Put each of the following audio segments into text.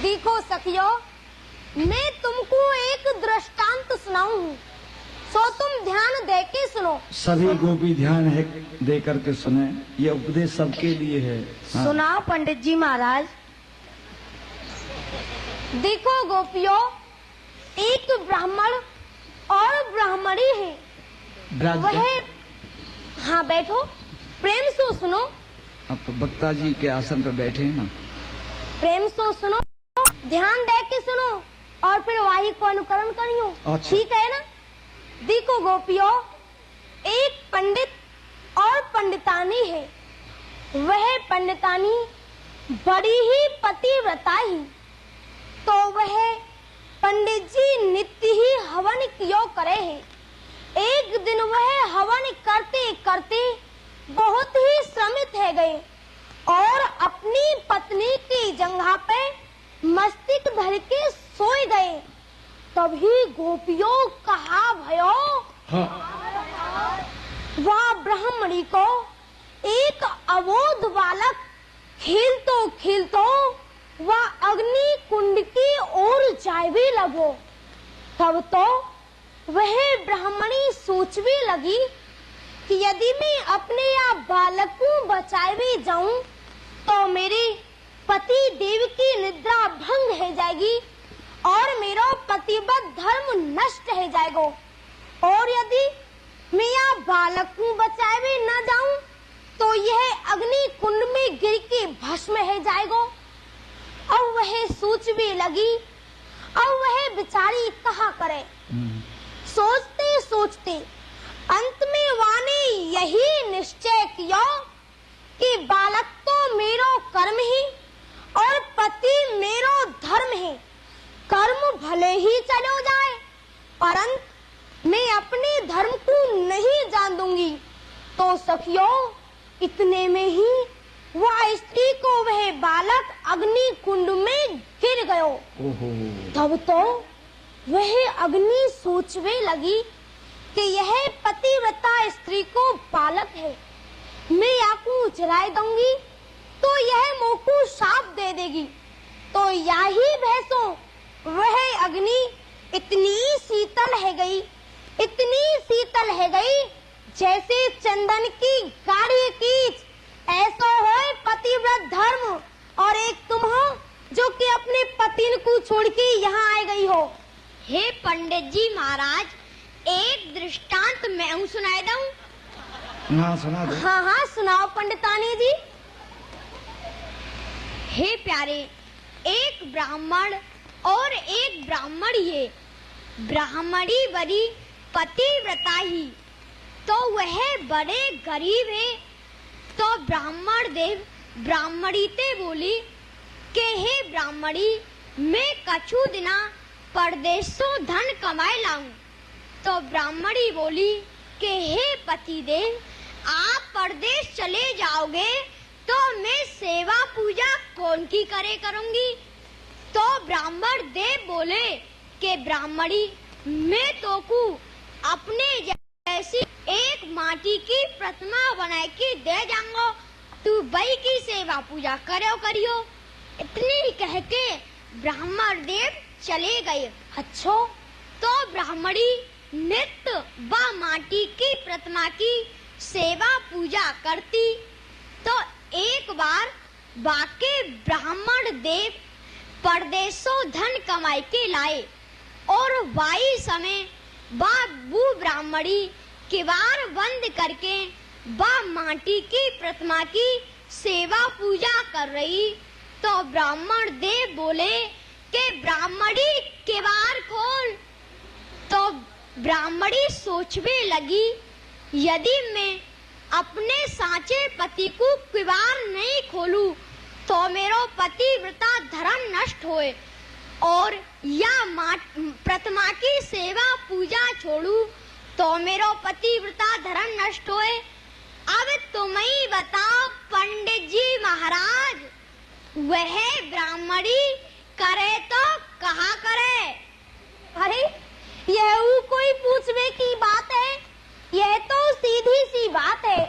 देखो सखियो, मैं तुमको एक दृष्टांत सुनाऊं, सो तुम ध्यान दे के सुनो। सभी गोपी ध्यान है दे करके सुने, ये उपदेश सबके लिए है। हाँ। सुनाओ पंडित जी महाराज। देखो गोपियों, एक ब्राह्मण और ब्राह्मणी है। वह, हाँ बैठो, प्रेम से सुनो। अब तो बक्ता जी के आसन पर बैठे हैं ना। प्रेम से सुनो, ध्यान दे के सुनो और फिर वाही को अनुकरण करियो। अच्छा। ठीक है ना। देखो गोपियों, एक पंडित और पंडितानी है। वह पंडितानी बड़ी ही पतिव्रता ही, तो वह पंडित जी नित्य ही हवन कियो करे है। एक दिन वह हवन करते करते बहुत ही श्रमित है गए और अपनी पत्नी की जंघा पे मस्तिष्क धर के सोए गए। तभी गोपियों कहा भयो। हाँ। वह ब्राह्मणी को एक अबोध बालक खेलतो खेलतो वह अग्नि कुंड की ओर जाए भी लगो। तब तो वह ब्राह्मणी सोचने लगी कि यदि मैं अपने या बालक को बचाए भी जाऊं तो मेरे पति देव की निद्रा भंग हो जाएगी और मेरा पतिव्रत धर्म नष्ट हो जाएगा। और यदि मैं या बालक को बचाए भी न जाऊं तो यह अग्नि कुंड में गिर के भस्म हो जाएगा। अब वह सोच भी लगी, अब वह बेचारी कहा करे। सोचते सोचते अंत में वाने यही निश्चय किया कि बालक तो मेरो कर्म ही और पति मेरो धर्म है। कर्म भले ही चलो जाए परंतु मैं अपने धर्म को नहीं जान दूंगी। तो सखियों, इतने में ही वह स्त्री को वह बालक अग्नि कुंड में गिर गयो। तब तो वह अग्नि सोचने लगी कि यह पतिव्रता स्त्री को बालक है, मैं याकू जलाए दूंगी तो यह मोको शाप दे देगी। तो यही भैंसों वह अग्नि इतनी शीतल है गई, इतनी शीतल है गई जैसे चंदन की गाढ़ी कीच। ऐसा है पतिव्रत धर्म और एक तुम हो जो कि अपने पति को छोड़ के यहाँ आ गई हो। हे पंडित जी महाराज, एक दृष्टांत मैं सुनाए दूं। हाँ सुना दो। हाँ हाँ सुनाओ पंडितानी जी। हे प्यारे, एक ब्राह्मण और एक ब्राह्मणी है। ब्राह्मणी बड़ी पतिव्रता ही, तो वह बड़े गरीब है। तो ब्राह्मण देव ब्राह्मणी ते बोली कि हे ब्राह्मणी, मैं कछु दिना परदेशों धन कमाए लाऊं। तो ब्राह्मणी बोली कि हे पति देव, आप परदेश चले जाओगे तो मैं सेवा पूजा कौन की करूंगी। तो ब्राह्मण देव बोले कि ब्राह्मणी, मैं तो को अपने जैसी एक माटी की प्रतिमा बना के दे जाऊंगा, तू भाई की सेवा पूजा करियो। इतनी कह के ब्राह्मण देव चले गए। अच्छो, तो ब्राह्मणी नित्य व माटी की प्रतिमा की सेवा पूजा करती। तो एक बार बाके ब्राह्मण देव परदेशों धन कमाई के लाए और वाई समय बाबू ब्राह्मणी किवाड़ बंद करके माटी की प्रतिमा की सेवा पूजा कर रही। तो ब्राह्मण देव बोले कि ब्राह्मणी किवाड़ खोल। तो ब्राह्मणी सोचने लगी, यदि मैं अपने साचे पति को किवाड़ नहीं खोलूं तो मेरो पतिव्रता धर्म नष्ट होए और या प्रतिमा की सेवा पूजा छोड़ू तो मेरो पतिव्रता धर्म नष्ट होए। अब तुम ही बताओ पंडित जी महाराज, वह ब्राह्मणी करे तो कहा करे। अरे यह कोई पूछने की बात है, यह तो सीधी सी बात है।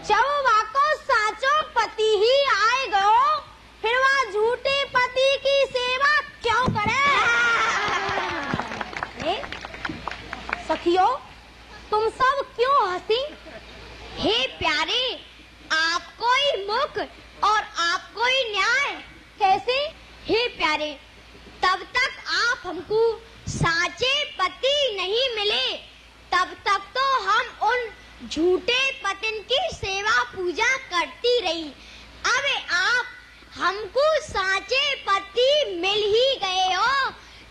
जब वाको साचो पति ही आए गयो, फिर वह झूठे पति की सेवा प्यारे, तब तक आप हमको साचे पति नहीं मिले, तब तक तो हम उन झूठे पतिन की सेवा पूजा करती रही। अब आप हमको साचे पति मिल ही गए हो,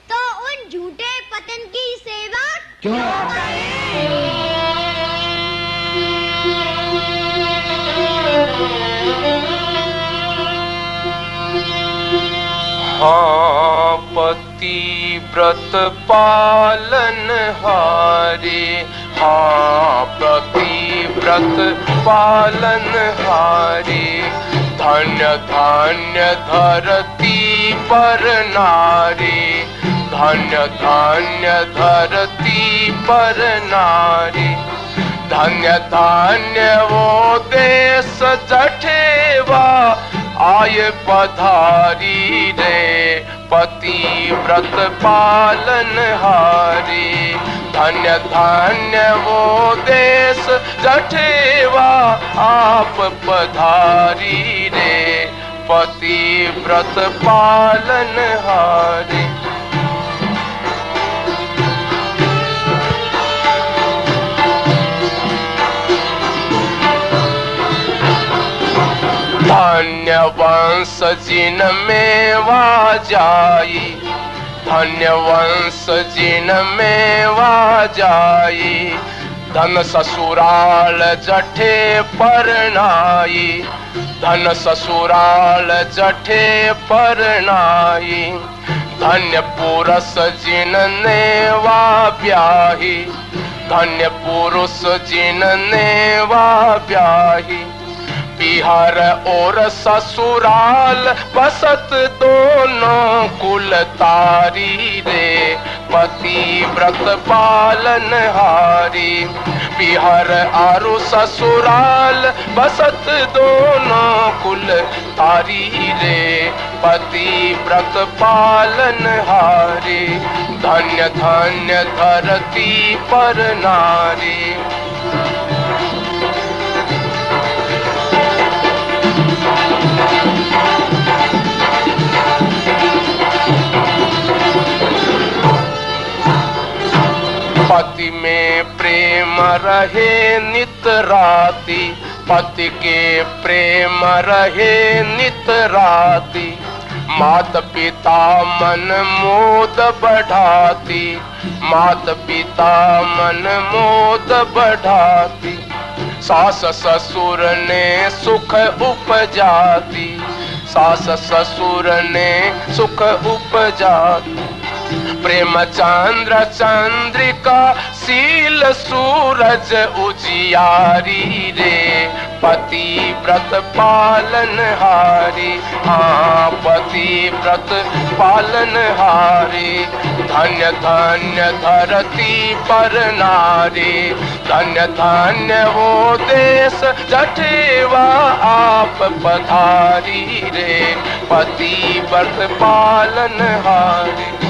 तो उन झूठे पतिन की सेवा क्यों करें? हाँ पति व्रत पालन हारे, हाँ पति व्रत पालन हारे, धन्य धन्य धरती पर नारी, धन्य धन्य धरती पर नारी, धन्य धन्य वो देश जठेवा आय पधारी रे, पति व्रत पालन हारी, धन्य धन्य वो देश जठेवा आप पधारी रे, पति व्रत पालन हारी। धन्य वंश जिन में वा जाई, धन्य वंश जिन में वा जाई, धन ससुराल जठे परनाई, धन ससुराल जठे परनाई, धन्य पुरुष जिन ने वा ब्याही, धन्य पुरुष जिन ने वा ब्याही, बिहार और ससुराल बसत दोनों कुल तारी रे, पति व्रत पालन हारी, बिहार आरु ससुराल बसत दोनों कुल तारी रे, पति व्रत पालन हारी, धन्य धन्य धरती पर नारी। पति में प्रेम रहे नित राती, पति के प्रेम रहे नित राती, मात पिता मन मोद बढ़ाती, मात पिता मन मोद बढ़ाती, सास ससुर ने सुख उपजाती, सास ससुर ने सुख उपजाती, प्रेम चंद्र चंद्रिका शील सूरज उजियारी रे, पति व्रत पालन हारी, हाँ पति व्रत पालन हारी, धन्य धन्य धरती पर नारी, धन्य धन्य वो देश जठेवा आप पधारी रे, पति व्रत पालन हारी।